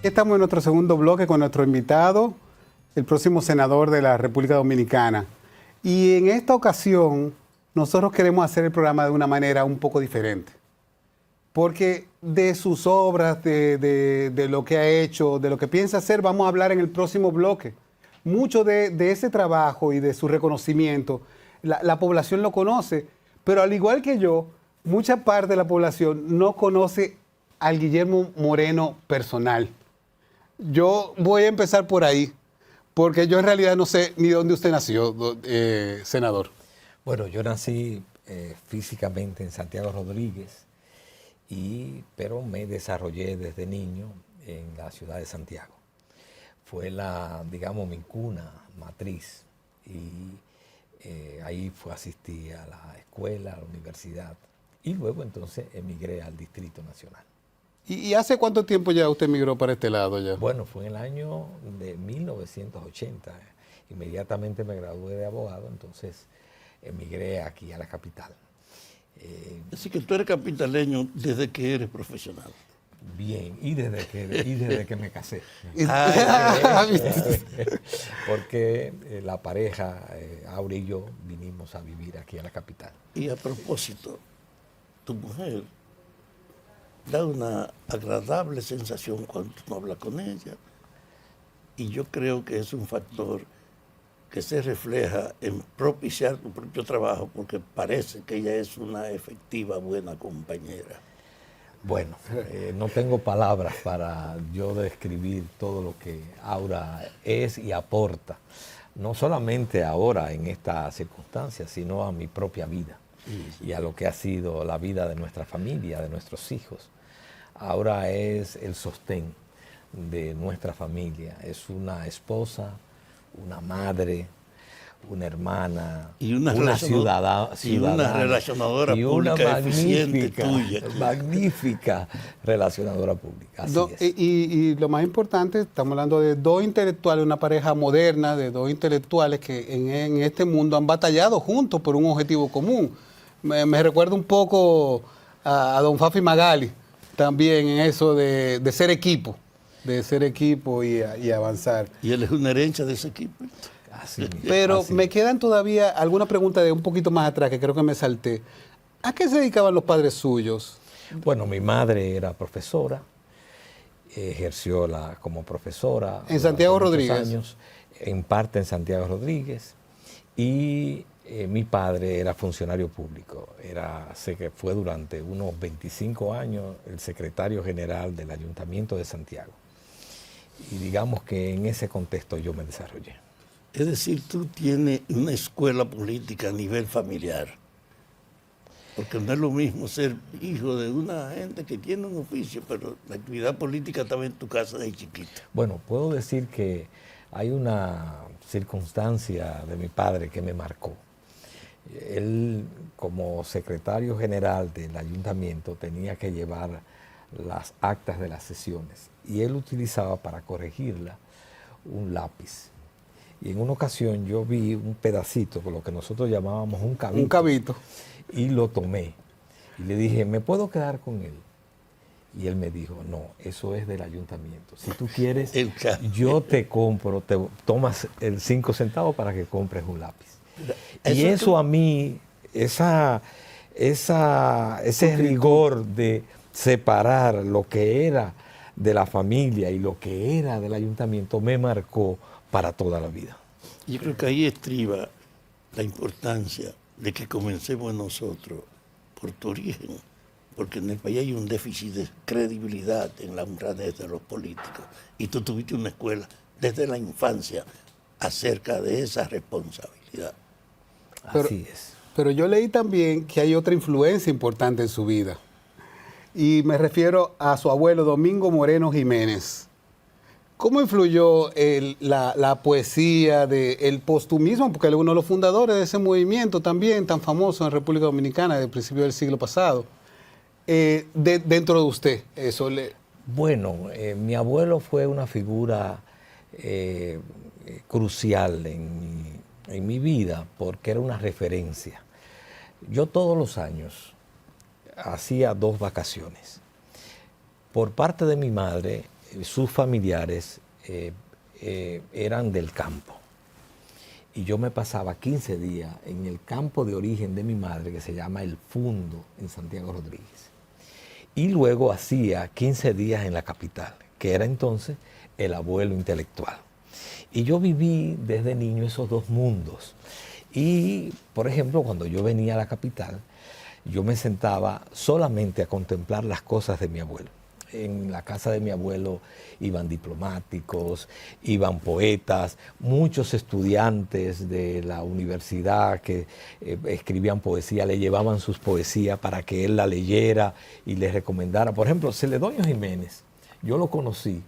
Estamos en nuestro segundo bloque con nuestro invitado, el próximo senador de la República Dominicana. Y en esta ocasión, nosotros queremos hacer el programa de una manera un poco diferente. Porque de sus obras, de lo que ha hecho, de lo que piensa hacer, vamos a hablar en el próximo bloque. Mucho de ese trabajo y de su reconocimiento, la población lo conoce, pero al igual que yo, mucha parte de la población no conoce al Guillermo Moreno personal. Yo voy a empezar por ahí, porque yo en realidad no sé ni dónde usted nació, senador. Bueno, yo nací físicamente en Santiago Rodríguez, pero me desarrollé desde niño en la ciudad de Santiago. Fue digamos, mi cuna matriz y ahí asistí a la escuela, a la universidad y luego entonces emigré al Distrito Nacional. ¿Y hace cuánto tiempo ya usted emigró para este lado ya? Bueno, fue en el año de 1980. Inmediatamente me gradué de abogado, entonces emigré aquí a la capital. Así que tú eres capitaleño desde que eres profesional. Bien, y desde que me casé. Porque la pareja, Aura y yo, vinimos a vivir aquí a la capital. Y a propósito, tu mujer da una agradable sensación cuando tú hablas con ella. Y yo creo que es un factor que se refleja en propiciar tu propio trabajo, porque parece que ella es una efectiva, buena compañera. Bueno, no tengo palabras para yo describir todo lo que Aura es y aporta, no solamente ahora en esta circunstancia, sino a mi propia vida y a lo que ha sido la vida de nuestra familia, de nuestros hijos. Aura es el sostén de nuestra familia, es una esposa, una madre, una hermana, y una ciudadana y una relacionadora y una pública eficiente tuya. Magnífica relacionadora pública. Así es. Y lo más importante, estamos hablando de dos intelectuales, una pareja moderna, de dos intelectuales que en este mundo han batallado juntos por un objetivo común. Me recuerda un poco a don Fafi Magali, también en eso de ser equipo y avanzar. Y él es una herencia de ese equipo. Pero me quedan todavía algunas preguntas de un poquito más atrás que creo que me salté. ¿A qué se dedicaban los padres suyos? Bueno, mi madre era profesora, ejerció como profesora. ¿En Santiago Rodríguez? Años, en parte en Santiago Rodríguez. Y mi padre era funcionario público. Sé que fue durante unos 25 años el secretario general del Ayuntamiento de Santiago. Y digamos que en ese contexto yo me desarrollé. Es decir, tú tienes una escuela política a nivel familiar. Porque no es lo mismo ser hijo de una gente que tiene un oficio, pero la actividad política estaba en tu casa de chiquito. Bueno, puedo decir que hay una circunstancia de mi padre que me marcó. Él, como secretario general del ayuntamiento, tenía que llevar las actas de las sesiones y él utilizaba para corregirla un lápiz. Y en una ocasión yo vi un pedacito, con lo que nosotros llamábamos un cabito. Un cabito. Y lo tomé. Y le dije, ¿me puedo quedar con él? Y él me dijo, no, eso es del ayuntamiento. Si tú quieres, yo te compro, te tomas el 5 centavos para que compres un lápiz. Y eso a mí, ese rigor de separar lo que era de la familia y lo que era del ayuntamiento me marcó para toda la vida. Yo creo que ahí estriba la importancia de que comencemos nosotros por tu origen, porque en el país hay un déficit de credibilidad en la honradez de los políticos, y tú tuviste una escuela desde la infancia acerca de esa responsabilidad. Así es. Pero yo leí también que hay otra influencia importante en su vida, y me refiero a su abuelo Domingo Moreno Jiménez. ¿Cómo influyó la poesía, el postumismo? Porque él es uno de los fundadores de ese movimiento también tan famoso en República Dominicana del principio del siglo pasado. Dentro de usted, eso le... Bueno, mi abuelo fue una figura crucial en mi vida porque era una referencia. Yo todos los años hacía 2 vacaciones. Por parte de mi madre, sus familiares eran del campo. Y yo me pasaba 15 días en el campo de origen de mi madre, que se llama El Fundo, en Santiago Rodríguez. Y luego hacía 15 días en la capital, que era entonces el abuelo intelectual. Y yo viví desde niño esos dos mundos. Y, por ejemplo, cuando yo venía a la capital, yo me sentaba solamente a contemplar las cosas de mi abuelo. En la casa de mi abuelo iban diplomáticos, iban poetas, muchos estudiantes de la universidad que escribían poesía, le llevaban sus poesías para que él la leyera y les recomendara. Por ejemplo, Celedonio Jiménez, yo lo conocí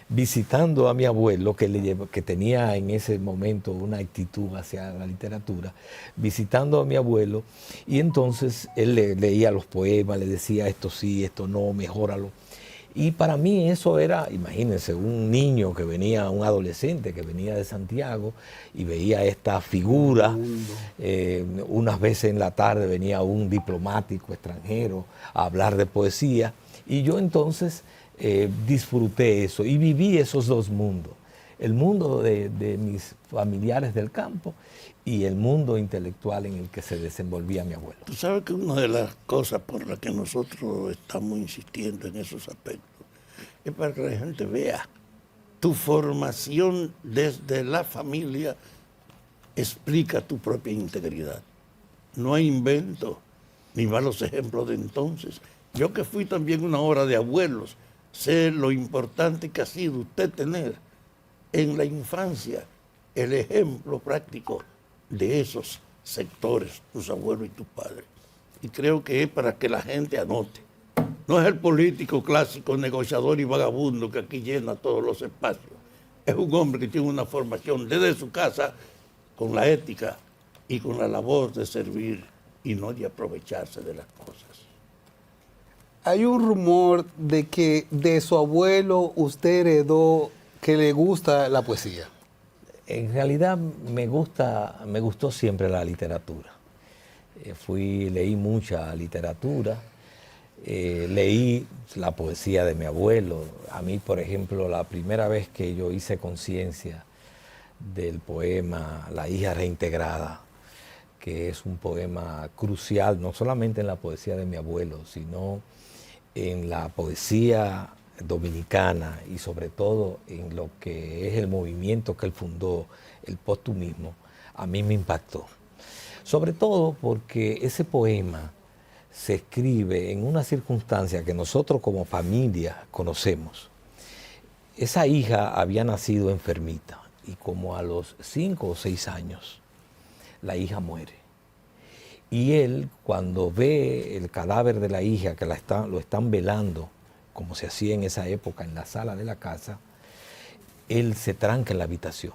visitando a mi abuelo, que tenía en ese momento una actitud hacia la literatura, visitando a mi abuelo, y entonces él leía los poemas, le decía esto sí, esto no, mejóralo. Y para mí eso era, imagínense, un niño que venía, un adolescente que venía de Santiago y veía esta figura. Unas veces en la tarde venía un diplomático extranjero a hablar de poesía, y yo entonces disfruté eso y viví esos dos mundos. El mundo de mis familiares del campo y el mundo intelectual en el que se desenvolvía mi abuelo. Tú sabes que una de las cosas por las que nosotros estamos insistiendo en esos aspectos es para que la gente vea tu formación desde la familia explica tu propia integridad. No hay invento ni malos ejemplos de entonces. Yo que fui también una hora de abuelos, sé lo importante que ha sido usted tener en la infancia el ejemplo práctico de esos sectores, tus abuelos y tus padres. Y creo que es para que la gente anote. No es el político clásico, negociador y vagabundo que aquí llena todos los espacios. Es un hombre que tiene una formación desde su casa con la ética y con la labor de servir y no de aprovecharse de las cosas. Hay un rumor de que de su abuelo usted heredó que le gusta la poesía. En realidad me gustó siempre la literatura. Leí mucha literatura, leí la poesía de mi abuelo. A mí, por ejemplo, la primera vez que yo hice conciencia del poema La hija reintegrada, que es un poema crucial, no solamente en la poesía de mi abuelo, sino en la poesía dominicana y sobre todo en lo que es el movimiento que él fundó, el postumismo, a mí me impactó. Sobre todo porque ese poema se escribe en una circunstancia que nosotros como familia conocemos. Esa hija había nacido enfermita y como a los 5 o 6 años la hija muere. Y él, cuando ve el cadáver de la hija, que lo están velando, como se hacía en esa época en la sala de la casa, él se tranca en la habitación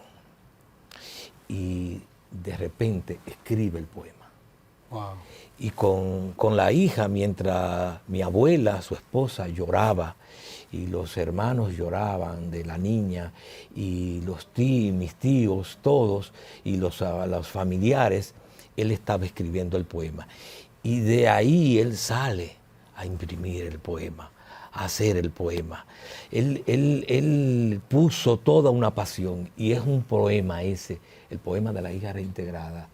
y de repente escribe el poema. Wow. Y con la hija, mientras mi abuela, su esposa, lloraba y los hermanos lloraban de la niña y mis tíos, todos, y los familiares, él estaba escribiendo el poema. Y de ahí él sale a imprimir el poema, a hacer el poema. Él puso toda una pasión y es un poema ese, el poema de la hija reintegrada,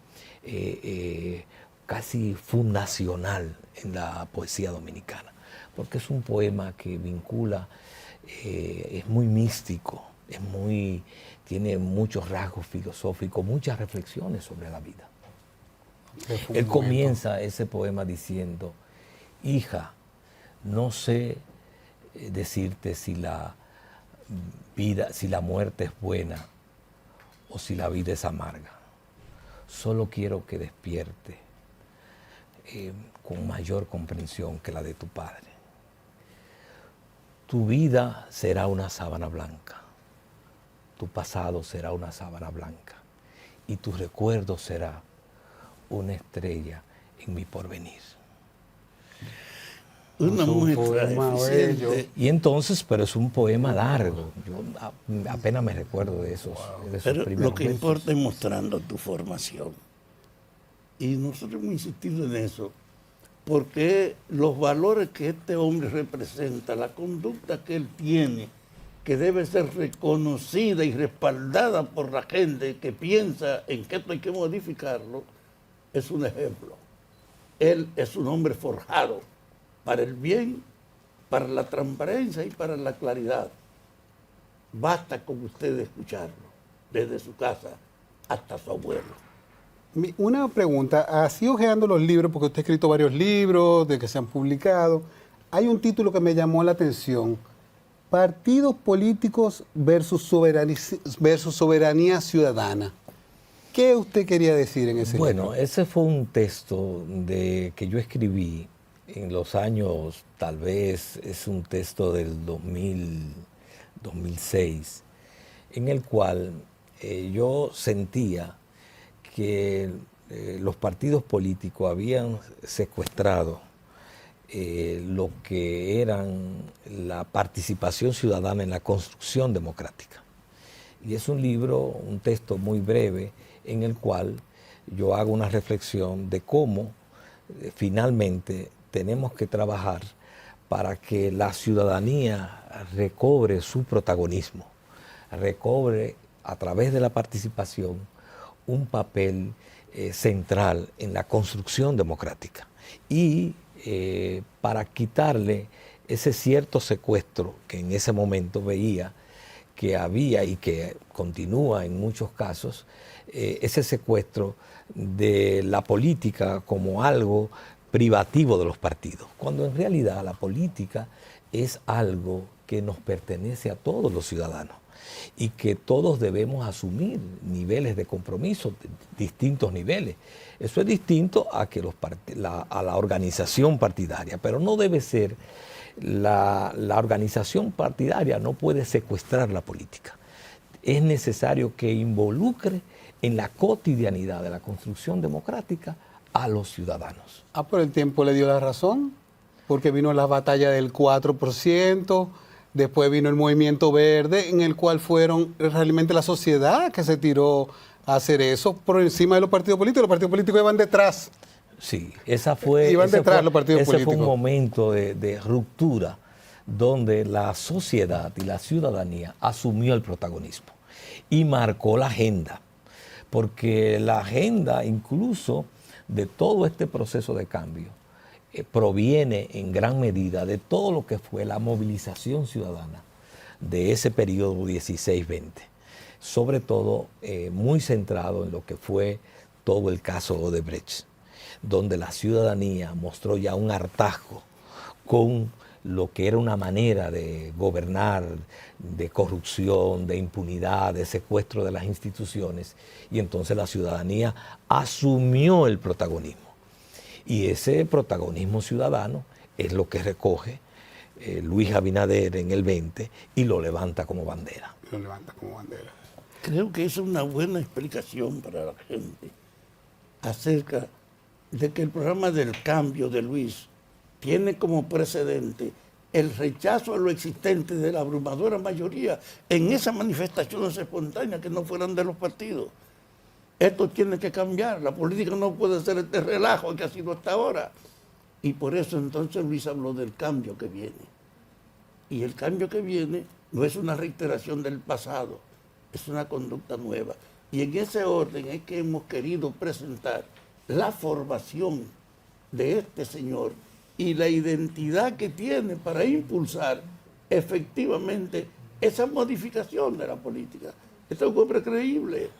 casi fundacional en la poesía dominicana, porque es un poema que vincula, es muy místico, tiene muchos rasgos filosóficos, muchas reflexiones sobre la vida. Él comienza ese poema diciendo: hija, no sé decirte si la muerte es buena o si la vida es amarga. Solo quiero que despierte con mayor comprensión que la de tu padre. Tu vida será una sábana blanca, tu pasado será una sábana blanca y tu recuerdo será una estrella en mi porvenir. Una muestra eficiente. Y entonces, pero es un poema largo. Yo apenas me recuerdo de esos Pero primeros lo que versos. importa es mostrando tu formación. Y nosotros hemos insistido en eso, porque los valores que este hombre representa, la conducta que él tiene que debe ser reconocida y respaldada por la gente que piensa en que esto hay que modificarlo, es un ejemplo. Él es un hombre forjado para el bien, para la transparencia y para la claridad. Basta con usted escucharlo, desde su casa hasta su abuelo. Una pregunta, así hojeando los libros, porque usted ha escrito varios libros de que se han publicado, hay un título que me llamó la atención: Partidos políticos versus soberanía ciudadana. ¿Qué usted quería decir en ese libro? Bueno, ese fue un texto que yo escribí en los años, tal vez es un texto del 2006, en el cual yo sentía que los partidos políticos habían secuestrado lo que eran la participación ciudadana en la construcción democrática. Y es un libro, un texto muy breve, en el cual yo hago una reflexión de cómo finalmente tenemos que trabajar para que la ciudadanía recobre su protagonismo, recobre a través de la participación un papel central en la construcción democrática y para quitarle ese cierto secuestro que en ese momento veía que había y que continúa en muchos casos, ese secuestro de la política como algo privativo de los partidos, cuando en realidad la política es algo que nos pertenece a todos los ciudadanos y que todos debemos asumir niveles de compromiso, distintos niveles. Eso es distinto a que a la organización partidaria, pero no debe ser, la organización partidaria no puede secuestrar la política. Es necesario que involucre en la cotidianidad de la construcción democrática a los ciudadanos. Por el tiempo le dio la razón, porque vino la batalla del 4%, después vino el movimiento verde, en el cual fueron realmente la sociedad que se tiró a hacer eso por encima de los partidos políticos. Los partidos políticos iban detrás. Sí, ese fue un momento de ruptura donde la sociedad y la ciudadanía asumió el protagonismo y marcó la agenda, porque la agenda incluso de todo este proceso de cambio proviene en gran medida de todo lo que fue la movilización ciudadana de ese periodo 16-20, sobre todo muy centrado en lo que fue todo el caso Odebrecht, donde la ciudadanía mostró ya un hartazgo con lo que era una manera de gobernar, de corrupción, de impunidad, de secuestro de las instituciones, y entonces la ciudadanía asumió el protagonismo. Y ese protagonismo ciudadano es lo que recoge Luis Abinader en el 20 y lo levanta como bandera. Lo levanta como bandera. Creo que es una buena explicación para la gente acerca de que el programa del cambio de Luis tiene como precedente el rechazo a lo existente de la abrumadora mayoría en esas manifestaciones espontáneas que no fueran de los partidos. Esto tiene que cambiar, la política no puede ser este relajo que ha sido hasta ahora. Y por eso entonces Luis habló del cambio que viene. Y el cambio que viene no es una reiteración del pasado, es una conducta nueva. Y en ese orden es que hemos querido presentar la formación de este señor y la identidad que tiene para impulsar efectivamente esa modificación de la política. Este es un hombre creíble,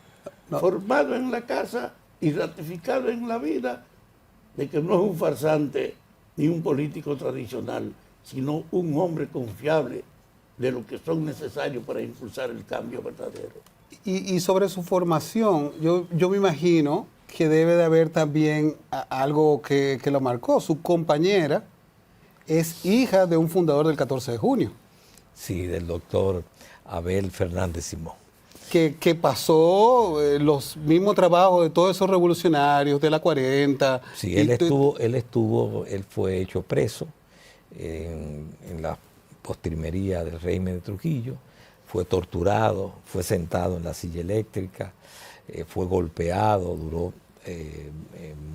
formado en la casa y ratificado en la vida de que no es un farsante ni un político tradicional, sino un hombre confiable de lo que son necesarios para impulsar el cambio verdadero. Y sobre su formación, yo me imagino que debe de haber también algo que lo marcó. Su compañera es hija de un fundador del 14 de junio. Sí, del doctor Abel Fernández Simón. Que pasó los mismos trabajos de todos esos revolucionarios de la 40. Sí, él fue hecho preso en la postrimería del régimen de Trujillo, fue torturado, fue sentado en la silla eléctrica, fue golpeado, duró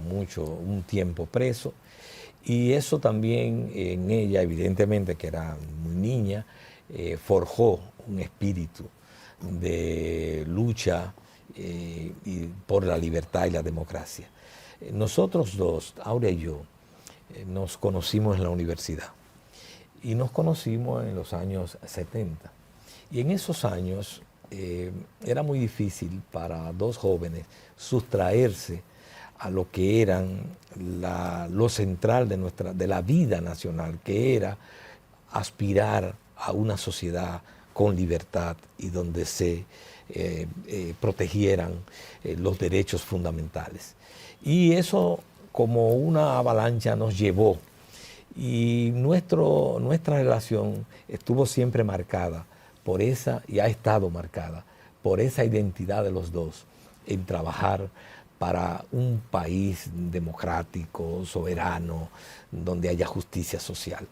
un tiempo preso, y eso también en ella, evidentemente que era muy niña, forjó un espíritu de lucha y por la libertad y la democracia. Nosotros dos, Aurea y yo, nos conocimos en la universidad y nos conocimos en los años 70. Y en esos años era muy difícil para dos jóvenes sustraerse a lo que eran lo central de la vida nacional, que era aspirar a una sociedad con libertad y donde se protegieran los derechos fundamentales. Y eso, como una avalancha, nos llevó. Y nuestra relación estuvo siempre marcada por esa, y ha estado marcada por esa identidad de los dos en trabajar para un país democrático, soberano, donde haya justicia social.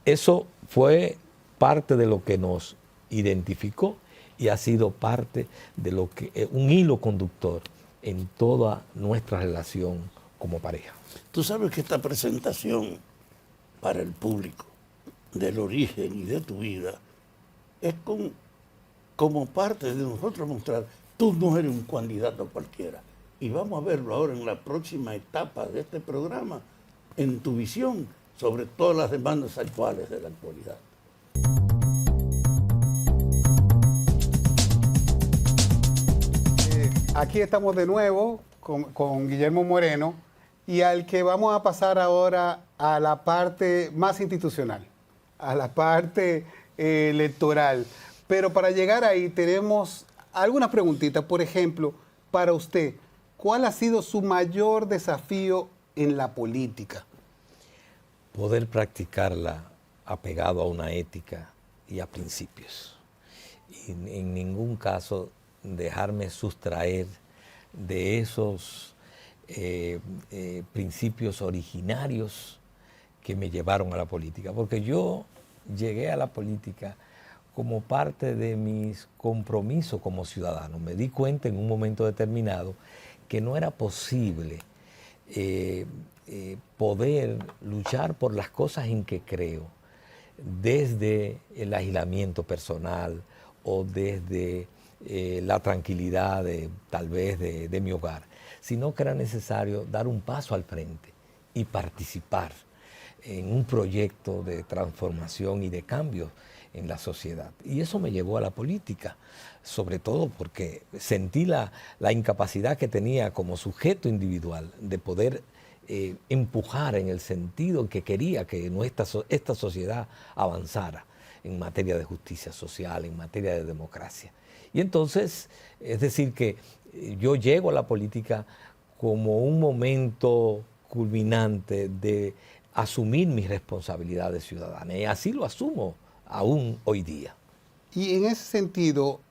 Eso fue parte de lo que nos identificó y ha sido parte de lo que un hilo conductor en toda nuestra relación como pareja. Tú sabes que esta presentación para el público del origen y de tu vida es como parte de nosotros mostrar, tú no eres un candidato cualquiera. Y vamos a verlo ahora en la próxima etapa de este programa, en tu visión sobre todas las demandas actuales de la actualidad. Aquí estamos de nuevo con Guillermo Moreno y al que vamos a pasar ahora a la parte más institucional, a la parte electoral. Pero para llegar ahí tenemos algunas preguntitas. Por ejemplo, para usted, ¿cuál ha sido su mayor desafío en la política? Poder practicarla apegado a una ética y a principios. Y en ningún caso dejarme sustraer de esos principios originarios que me llevaron a la política. Porque yo llegué a la política como parte de mis compromisos como ciudadano. Me di cuenta en un momento determinado que no era posible poder luchar por las cosas en que creo desde el aislamiento personal o desde la tranquilidad tal vez de mi hogar, sino que era necesario dar un paso al frente y participar en un proyecto de transformación y de cambio en la sociedad. Y eso me llevó a la política, sobre todo porque sentí la incapacidad que tenía como sujeto individual de poder empujar en el sentido que quería que esta sociedad avanzara en materia de justicia social, en materia de democracia. Y entonces, es decir, que yo llego a la política como un momento culminante de asumir mis responsabilidades ciudadanas. Y así lo asumo aún hoy día. Y en ese sentido,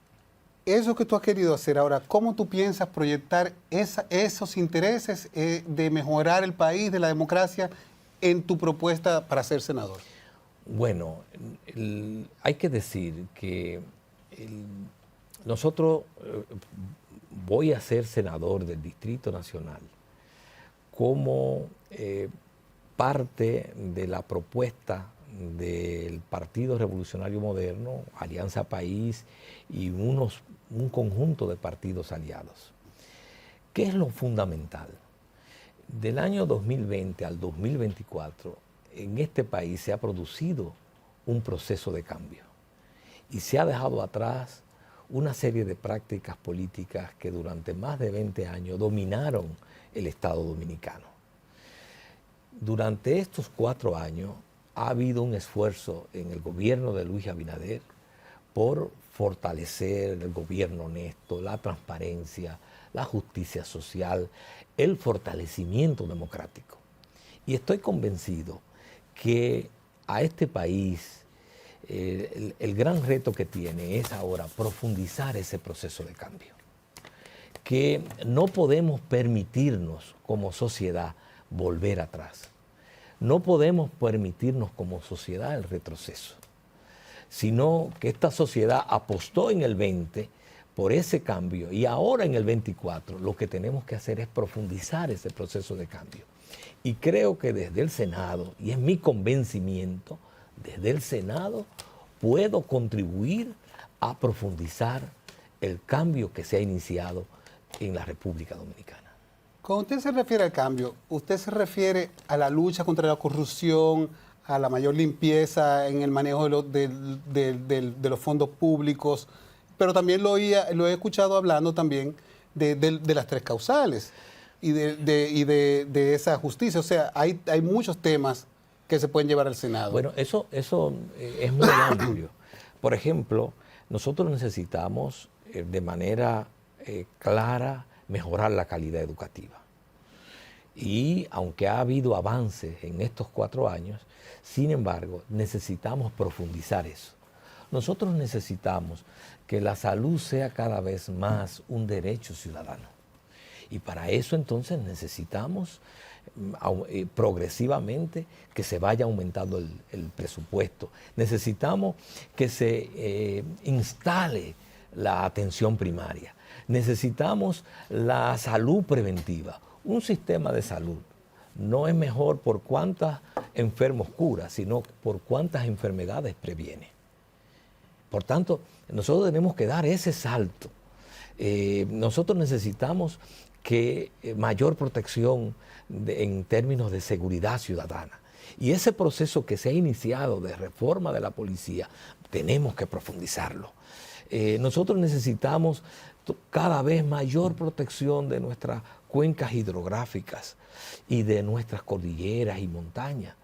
eso que tú has querido hacer ahora, ¿cómo tú piensas proyectar esos intereses de mejorar el país, de la democracia, en tu propuesta para ser senador? Bueno, hay que decir que nosotros voy a ser senador del Distrito Nacional como parte de la propuesta del Partido Revolucionario Moderno, Alianza País y un conjunto de partidos aliados. ¿Qué es lo fundamental? Del año 2020 al 2024, en este país se ha producido un proceso de cambio y se ha dejado atrás una serie de prácticas políticas que durante más de 20 años dominaron el Estado dominicano. Durante estos 4 años ha habido un esfuerzo en el gobierno de Luis Abinader por fortalecer el gobierno honesto, la transparencia, la justicia social, el fortalecimiento democrático. Y estoy convencido que a este país el gran reto que tiene es ahora profundizar ese proceso de cambio. Que no podemos permitirnos como sociedad volver atrás. No podemos permitirnos como sociedad el retroceso, sino que esta sociedad apostó en el 20 por ese cambio y ahora en el 24 lo que tenemos que hacer es profundizar ese proceso de cambio. Y creo que desde el Senado, y es mi convencimiento, desde el Senado puedo contribuir a profundizar el cambio que se ha iniciado en la República Dominicana. Cuando usted se refiere al cambio, ¿usted se refiere a la lucha contra la corrupción, a la mayor limpieza en el manejo de los fondos públicos? Pero también lo he escuchado hablando también de las tres causales y de esa justicia. O sea, hay muchos temas que se pueden llevar al Senado. Bueno, eso es muy amplio. Por ejemplo, nosotros necesitamos de manera clara mejorar la calidad educativa. Y aunque ha habido avances en estos 4 años, sin embargo, necesitamos profundizar eso. Nosotros necesitamos que la salud sea cada vez más un derecho ciudadano. Y para eso entonces necesitamos progresivamente que se vaya aumentando el presupuesto. Necesitamos que se instale la atención primaria. Necesitamos la salud preventiva. Un sistema de salud no es mejor por cuántos enfermos cura, sino por cuántas enfermedades previene. Por tanto, nosotros tenemos que dar ese salto. Nosotros necesitamos que mayor protección en términos de seguridad ciudadana. Y ese proceso que se ha iniciado de reforma de la policía, tenemos que profundizarlo. Nosotros necesitamos cada vez mayor protección de nuestras cuencas hidrográficas y de nuestras cordilleras y montañas,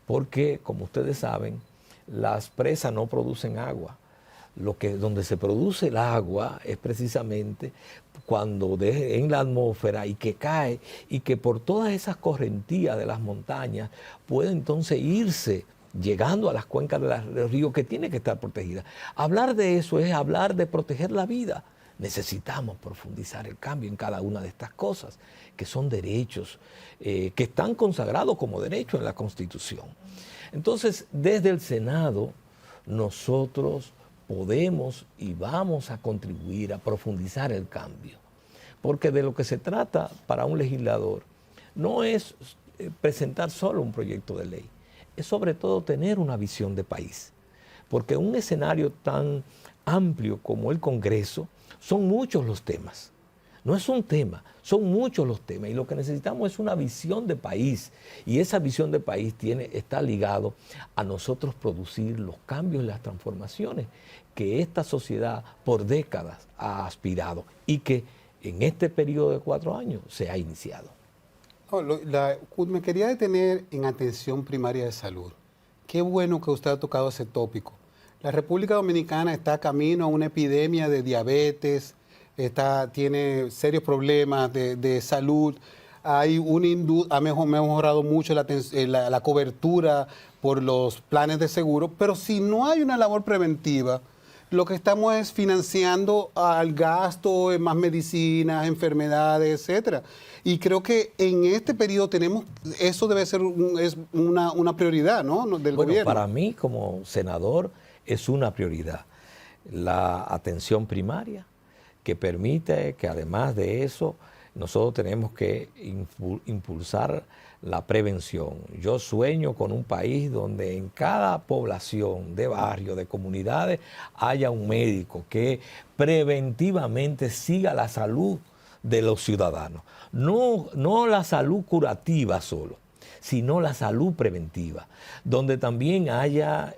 porque, como ustedes saben, las presas no producen agua. Donde se produce el agua es precisamente cuando en la atmósfera y que cae y que por todas esas correntías de las montañas puede entonces irse llegando a las cuencas de los ríos que tienen que estar protegidas. Hablar de eso es hablar de proteger la vida. Necesitamos profundizar el cambio en cada una de estas cosas, que son derechos que están consagrados como derechos en la Constitución. Entonces, desde el Senado, nosotros podemos y vamos a contribuir a profundizar el cambio. Porque de lo que se trata para un legislador no es presentar solo un proyecto de ley, es sobre todo tener una visión de país. Porque un escenario tan amplio como el Congreso, son muchos los temas. No es un tema, son muchos los temas. Y lo que necesitamos es una visión de país. Y esa visión de país está ligado a nosotros producir los cambios y las transformaciones que esta sociedad por décadas ha aspirado y que en este periodo de 4 años se ha iniciado. Me quería detener en atención primaria de salud. Qué bueno que usted ha tocado ese tópico. La República Dominicana está camino a una epidemia de diabetes, tiene serios problemas de salud. Hay ha mejorado mucho la cobertura por los planes de seguro, pero si no hay una labor preventiva, lo que estamos es financiando al gasto en más medicinas, enfermedades, etcétera. Y creo que en este periodo eso debe ser una prioridad, ¿no? Del gobierno. Para mí, como senador, es una prioridad. La atención primaria, que permite que además de eso, nosotros tenemos que impulsar la prevención. Yo sueño con un país donde en cada población de barrio, de comunidades, haya un médico que preventivamente siga la salud de los ciudadanos. No la salud curativa solo, sino la salud preventiva, donde también haya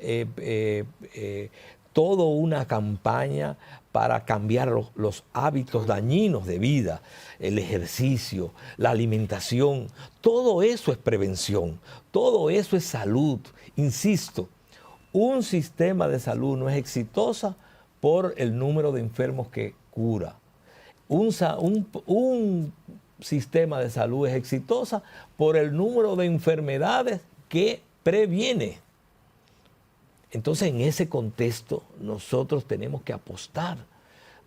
toda una campaña para cambiar los hábitos dañinos de vida, el ejercicio, la alimentación. Todo eso es prevención, todo eso es salud. Insisto, un sistema de salud no es exitosa por el número de enfermos que cura. Un sistema de salud es exitosa por el número de enfermedades que previene. Entonces, en ese contexto, nosotros tenemos que apostar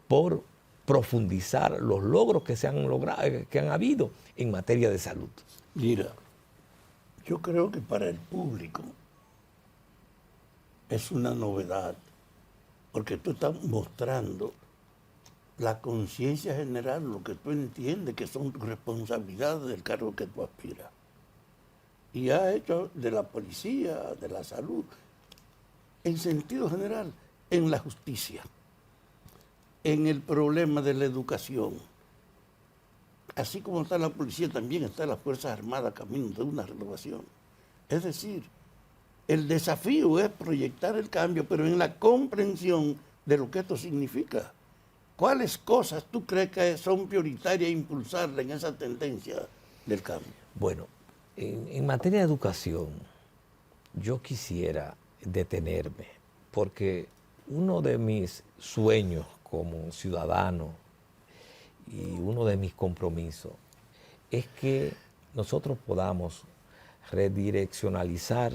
por profundizar los logros que se han logrado, que han habido en materia de salud. Mira, yo creo que para el público es una novedad, porque tú estás mostrando la conciencia general, lo que tú entiendes que son responsabilidades del cargo que tú aspiras. Y has hecho de la policía, de la salud, en sentido general, en la justicia, en el problema de la educación. Así como está la policía, también está las Fuerzas Armadas camino de una renovación. Es decir, el desafío es proyectar el cambio, pero en la comprensión de lo que esto significa. ¿Cuáles cosas tú crees que son prioritarias impulsarla en esa tendencia del cambio? Bueno, en materia de educación, yo quisiera detenerme, porque uno de mis sueños como ciudadano y uno de mis compromisos es que nosotros podamos redireccionalizar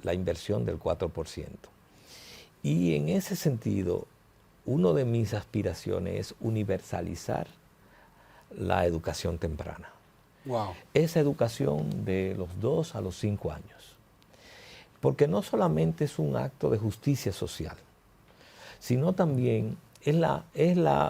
la inversión del 4%. Y en ese sentido, una de mis aspiraciones es universalizar la educación temprana. Wow. Esa educación de los 2 a los 5 años. Porque no solamente es un acto de justicia social, sino también es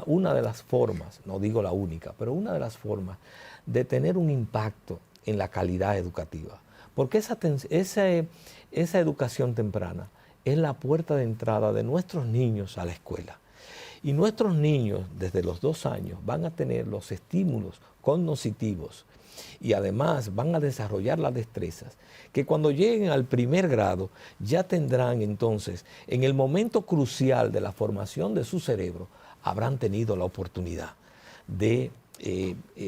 una de las formas, no digo la única, pero una de las formas de tener un impacto en la calidad educativa. Porque esa educación temprana es la puerta de entrada de nuestros niños a la escuela. Y nuestros niños, desde los 2 años, van a tener los estímulos cognitivos y además van a desarrollar las destrezas que cuando lleguen al primer grado ya tendrán entonces, en el momento crucial de la formación de su cerebro, habrán tenido la oportunidad de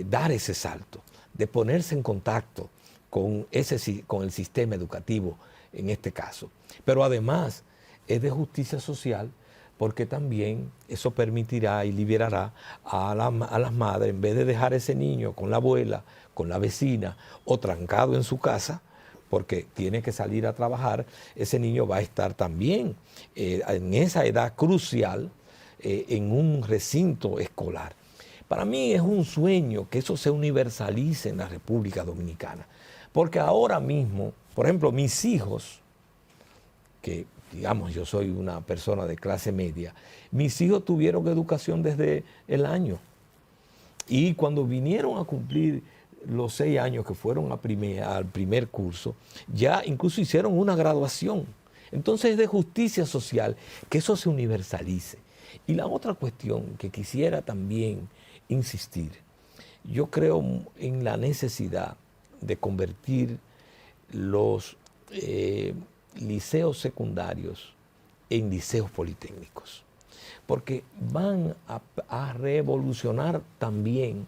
dar ese salto, de ponerse en contacto con el sistema educativo en este caso. Pero además es de justicia social, porque también eso permitirá y liberará a las madres, en vez de dejar ese niño con la abuela, con la vecina o trancado en su casa, porque tiene que salir a trabajar, ese niño va a estar también en esa edad crucial en un recinto escolar. Para mí es un sueño que eso se universalice en la República Dominicana, porque ahora mismo, por ejemplo, mis hijos, que digamos yo soy una persona de clase media, mis hijos tuvieron educación desde el año. Y cuando vinieron a cumplir los 6 años que fueron al primer curso, ya incluso hicieron una graduación. Entonces es de justicia social que eso se universalice. Y la otra cuestión que quisiera también insistir, yo creo en la necesidad de convertir los liceos secundarios en liceos politécnicos, porque van a revolucionar también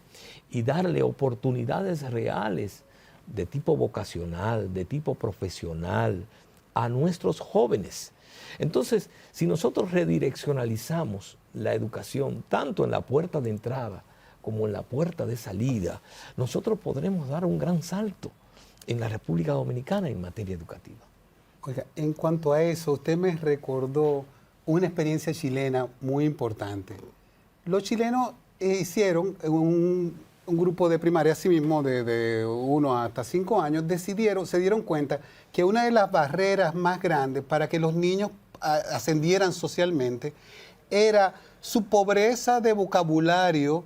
y darle oportunidades reales de tipo vocacional, de tipo profesional a nuestros jóvenes. Entonces, si nosotros redireccionalizamos la educación tanto en la puerta de entrada como en la puerta de salida, nosotros podremos dar un gran salto en la República Dominicana en materia educativa. Oiga, en cuanto a eso, usted me recordó una experiencia chilena muy importante. Los chilenos hicieron un grupo de primaria, así mismo, de 1 hasta 5 años, se dieron cuenta que una de las barreras más grandes para que los niños ascendieran socialmente era su pobreza de vocabulario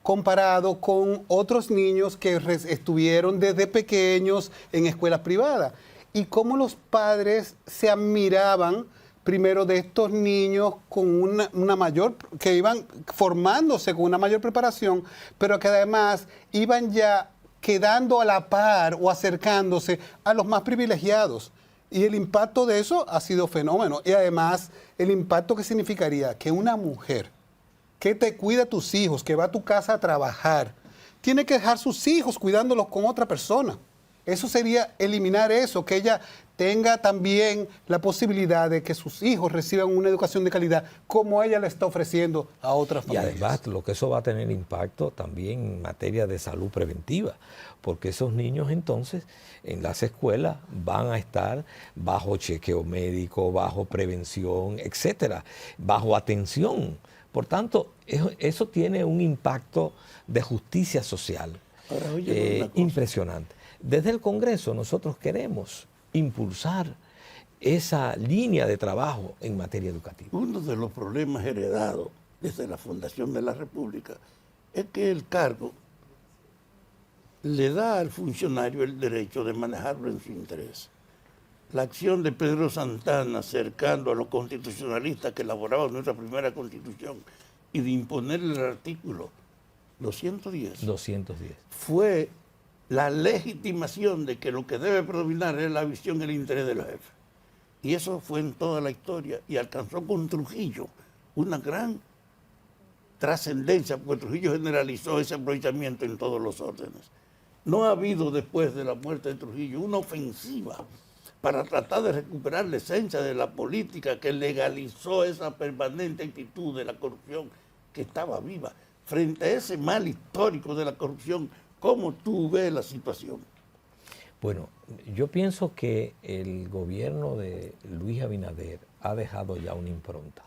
comparado con otros niños que estuvieron desde pequeños en escuelas privadas. Y cómo los padres se admiraban primero de estos niños con una mayor, que iban formándose con una mayor preparación, pero que además iban ya quedando a la par o acercándose a los más privilegiados. Y el impacto de eso ha sido fenómeno. Y además el impacto que significaría que una mujer que te cuida a tus hijos, que va a tu casa a trabajar, tiene que dejar sus hijos cuidándolos con otra persona. Eso sería eliminar eso, que ella tenga también la posibilidad de que sus hijos reciban una educación de calidad como ella le está ofreciendo a otras familias. Y además lo que eso va a tener impacto también en materia de salud preventiva, porque esos niños entonces en las escuelas van a estar bajo chequeo médico, bajo prevención, etcétera, bajo atención. Por tanto, eso tiene un impacto de justicia social. Ahora, impresionante. Desde el Congreso nosotros queremos impulsar esa línea de trabajo en materia educativa. Uno de los problemas heredados desde la fundación de la República es que el cargo le da al funcionario el derecho de manejarlo en su interés. la acción de Pedro Santana cercando a los constitucionalistas que elaboraban nuestra primera constitución y de imponerle el artículo 210, 210. fue la legitimación de que lo que debe predominar es la visión y el interés de los jefes. Y eso fue en toda la historia y alcanzó con Trujillo una gran trascendencia, porque Trujillo generalizó ese aprovechamiento en todos los órdenes. No ha habido después de la muerte de Trujillo una ofensiva para tratar de recuperar la esencia de la política que legalizó esa permanente actitud de la corrupción que estaba viva. Frente a ese mal histórico de la corrupción, ¿cómo tú ves la situación? Bueno, yo pienso que el gobierno de Luis Abinader ha dejado ya una impronta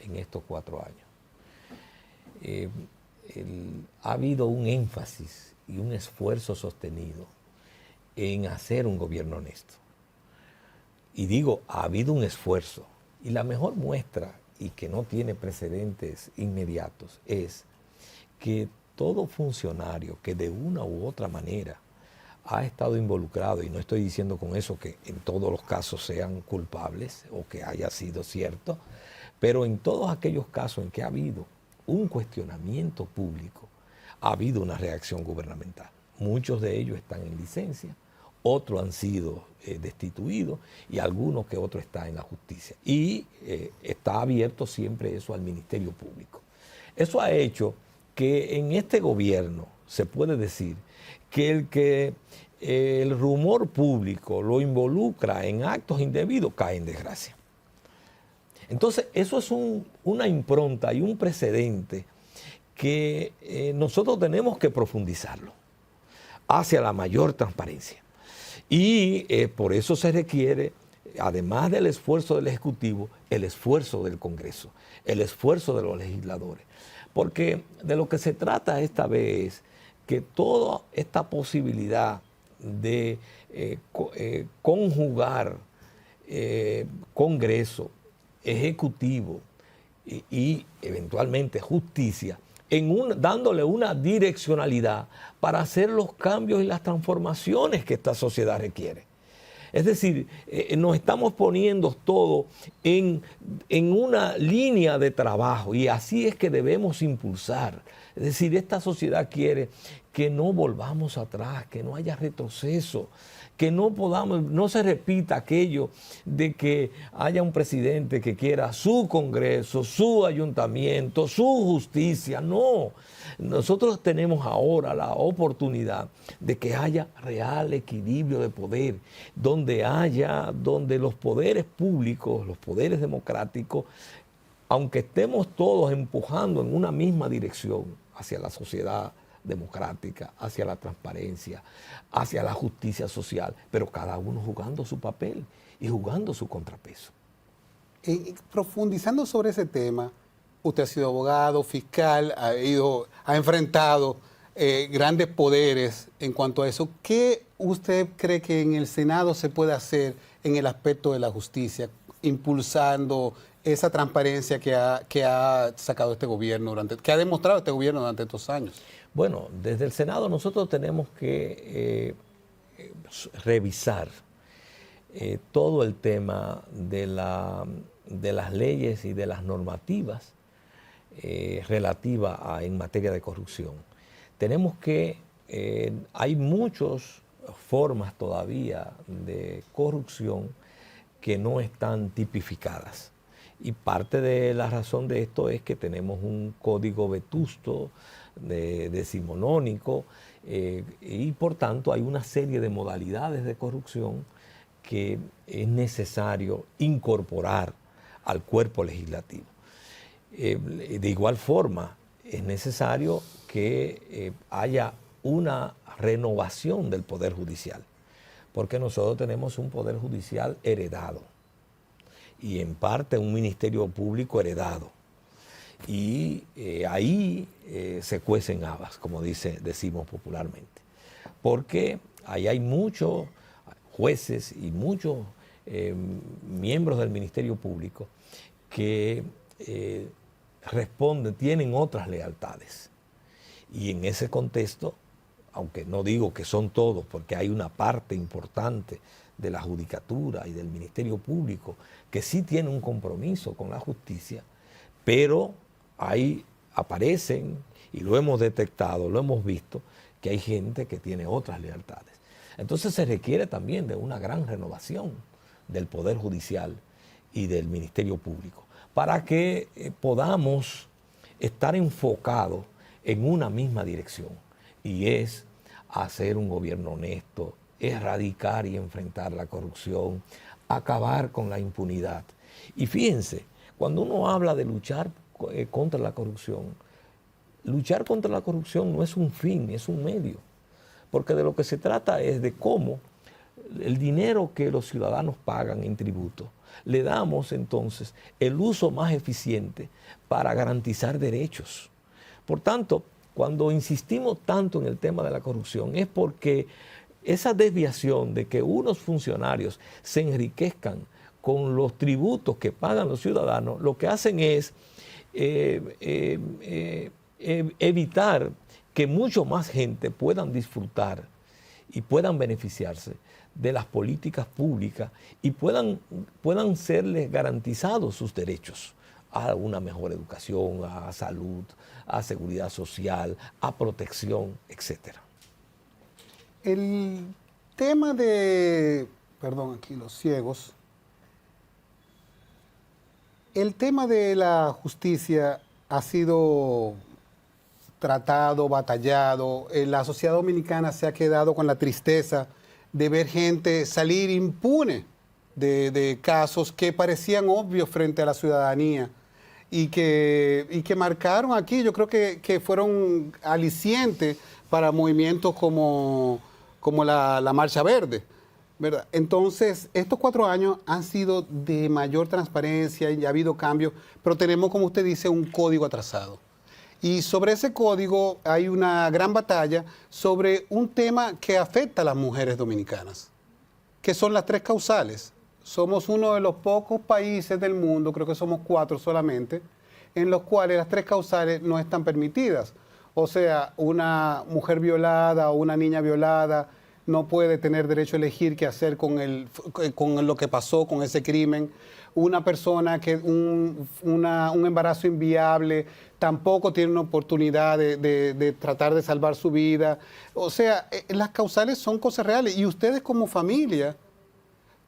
en estos 4 años. Ha habido un énfasis y un esfuerzo sostenido en hacer un gobierno honesto. Y digo, ha habido un esfuerzo. Y la mejor muestra, y que no tiene precedentes inmediatos, es que todo funcionario que de una u otra manera ha estado involucrado, y no estoy diciendo con eso que en todos los casos sean culpables o que haya sido cierto, pero en todos aquellos casos en que ha habido un cuestionamiento público, ha habido una reacción gubernamental. Muchos de ellos están en licencia, otros han sido destituidos y algunos que otros están en la justicia. Y está abierto siempre eso al Ministerio Público. Eso ha hecho que en este gobierno se puede decir que el rumor público lo involucra en actos indebidos, cae en desgracia. Entonces, eso es una impronta y un precedente que nosotros tenemos que profundizarlo hacia la mayor transparencia. Y por eso se requiere, además del esfuerzo del Ejecutivo, el esfuerzo del Congreso, el esfuerzo de los legisladores. Porque de lo que se trata esta vez es que toda esta posibilidad de conjugar Congreso, Ejecutivo y eventualmente justicia, dándole una direccionalidad para hacer los cambios y las transformaciones que esta sociedad requiere. Es decir, nos estamos poniendo todo en una línea de trabajo y así es que debemos impulsar. Es decir, esta sociedad quiere que no volvamos atrás, que no haya retroceso, que no se repita aquello de que haya un presidente que quiera su Congreso, su ayuntamiento, su justicia. No, nosotros tenemos ahora la oportunidad de que haya real equilibrio de poder, donde los poderes públicos, los poderes democráticos, aunque estemos todos empujando en una misma dirección hacia la sociedad democrática, hacia la transparencia, hacia la justicia social, pero cada uno jugando su papel y jugando su contrapeso. Profundizando sobre ese tema, usted ha sido abogado, fiscal, ha enfrentado grandes poderes en cuanto a eso. ¿Qué usted cree que en el Senado se puede hacer en el aspecto de la justicia, impulsando esa transparencia que ha sacado este gobierno, que ha demostrado este gobierno durante estos años? Bueno, desde el Senado nosotros tenemos que revisar todo el tema de las leyes y de las normativas relativas en materia de corrupción. Tenemos que, hay muchas formas todavía de corrupción que no están tipificadas. Y parte de la razón de esto es que tenemos un código vetusto, decimonónico, y por tanto hay una serie de modalidades de corrupción que es necesario incorporar al cuerpo legislativo. De igual forma, es necesario que haya una renovación del Poder Judicial, porque nosotros tenemos un Poder Judicial heredado y en parte un Ministerio Público heredado. Y ahí se cuecen habas, como decimos popularmente, porque ahí hay muchos jueces y muchos miembros del Ministerio Público que tienen otras lealtades. Y en ese contexto, aunque no digo que son todos, porque hay una parte importante de la Judicatura y del Ministerio Público, que sí tiene un compromiso con la justicia, pero ahí aparecen, y lo hemos detectado, lo hemos visto, que hay gente que tiene otras lealtades. Entonces se requiere también de una gran renovación del Poder Judicial y del Ministerio Público, para que podamos estar enfocados en una misma dirección, y es hacer un gobierno honesto, erradicar y enfrentar la corrupción, acabar con la impunidad. Y fíjense, cuando uno habla de luchar contra la corrupción no es un fin, es un medio, porque de lo que se trata es de cómo el dinero que los ciudadanos pagan en tributo, le damos entonces el uso más eficiente para garantizar derechos. Por tanto, cuando insistimos tanto en el tema de la corrupción es porque esa desviación de que unos funcionarios se enriquezcan con los tributos que pagan los ciudadanos, lo que hacen es evitar que mucho más gente puedan disfrutar y puedan beneficiarse de las políticas públicas y puedan serles garantizados sus derechos a una mejor educación, a salud, a seguridad social, a protección, etc. El tema de, perdón, aquí los ciegos, el tema de la justicia ha sido tratado, batallado. La sociedad dominicana se ha quedado con la tristeza de ver gente salir impune de casos que parecían obvios frente a la ciudadanía y que marcaron aquí, yo creo que fueron alicientes para movimientos como la Marcha Verde, ¿verdad? Entonces, estos 4 años han sido de mayor transparencia y ha habido cambios, pero tenemos, como usted dice, un código atrasado. Y sobre ese código hay una gran batalla sobre un tema que afecta a las mujeres dominicanas, que son las 3 causales. Somos uno de los pocos países del mundo, creo que somos 4 solamente, en los cuales las 3 causales no están permitidas. O sea, una mujer violada o una niña violada no puede tener derecho a elegir qué hacer con lo que pasó, con ese crimen. Una persona que un embarazo inviable tampoco tiene una oportunidad de tratar de salvar su vida. O sea, las causales son cosas reales. Y ustedes como familia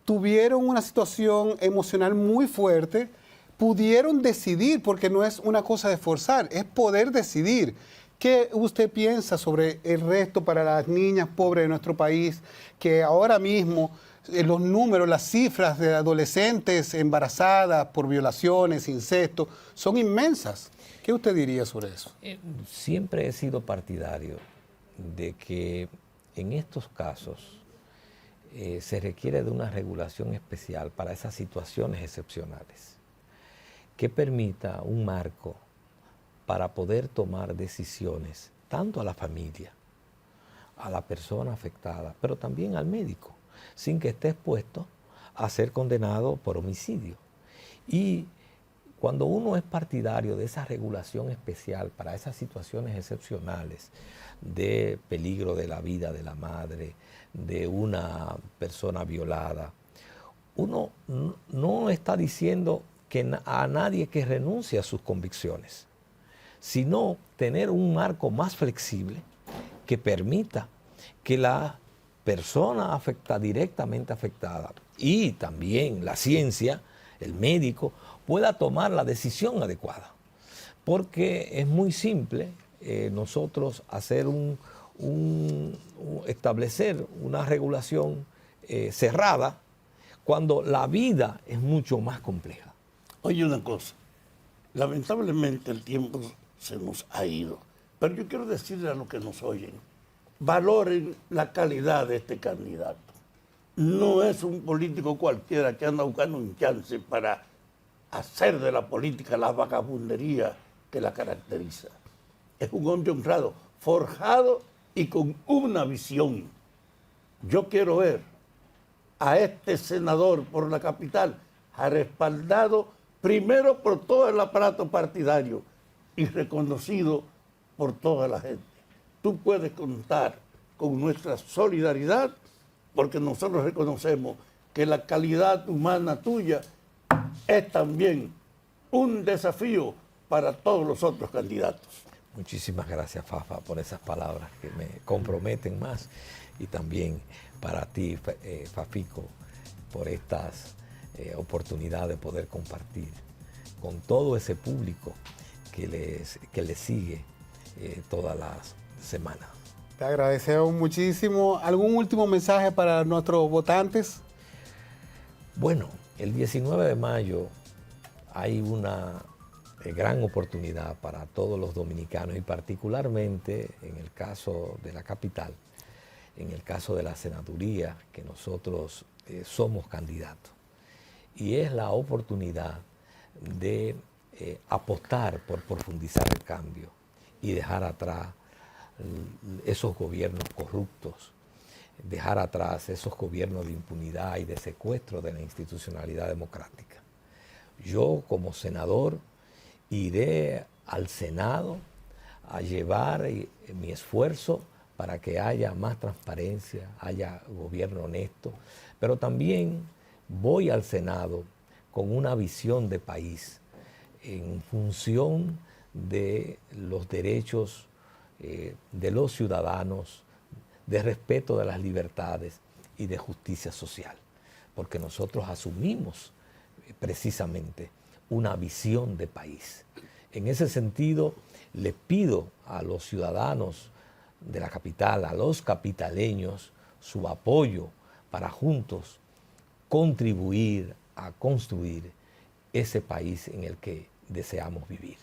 tuvieron una situación emocional muy fuerte, pudieron decidir, porque no es una cosa de forzar, es poder decidir. ¿Qué usted piensa sobre el resto para las niñas pobres de nuestro país, que ahora mismo los números, las cifras de adolescentes embarazadas por violaciones, incestos, son inmensas? ¿Qué usted diría sobre eso? Siempre he sido partidario de que en estos casos se requiere de una regulación especial para esas situaciones excepcionales, que permita un marco para poder tomar decisiones, tanto a la familia, a la persona afectada, pero también al médico, sin que esté expuesto a ser condenado por homicidio. Y cuando uno es partidario de esa regulación especial para esas situaciones excepcionales de peligro de la vida de la madre, de una persona violada, uno no está diciendo a nadie que renuncie a sus convicciones, sino tener un marco más flexible que permita que la persona directamente afectada y también la ciencia, el médico, pueda tomar la decisión adecuada. Porque es muy simple nosotros hacer establecer una regulación cerrada cuando la vida es mucho más compleja. Oye, una cosa, lamentablemente el tiempo se nos ha ido, pero yo quiero decirle a los que nos oyen, valoren la calidad de este candidato. No es un político cualquiera que anda buscando un chance para hacer de la política la vagabundería que la caracteriza. Es un hombre honrado, forjado y con una visión. Yo quiero ver a este senador por la capital respaldado primero por todo el aparato partidario y reconocido por toda la gente. Tú puedes contar con nuestra solidaridad porque nosotros reconocemos que la calidad humana tuya es también un desafío para todos los otros candidatos. Muchísimas gracias, Fafa, por esas palabras que me comprometen más, y también para ti, Fafico, por estas oportunidades de poder compartir con todo ese público que les sigue todas las semanas. Te agradecemos muchísimo. ¿Algún último mensaje para nuestros votantes? Bueno, el 19 de mayo hay una gran oportunidad para todos los dominicanos, y particularmente en el caso de la capital, en el caso de la senaduría, que nosotros somos candidatos. Y es la oportunidad de apostar por profundizar el cambio y dejar atrás esos gobiernos corruptos, dejar atrás esos gobiernos de impunidad y de secuestro de la institucionalidad democrática. Yo, como senador, iré al Senado a llevar mi esfuerzo para que haya más transparencia, haya gobierno honesto, pero también voy al Senado con una visión de país en función de los derechos de los ciudadanos, de respeto de las libertades y de justicia social, porque nosotros asumimos precisamente una visión de país. En ese sentido, le pido a los ciudadanos de la capital, a los capitaleños, su apoyo para juntos contribuir a construir ese país en el que deseamos vivir.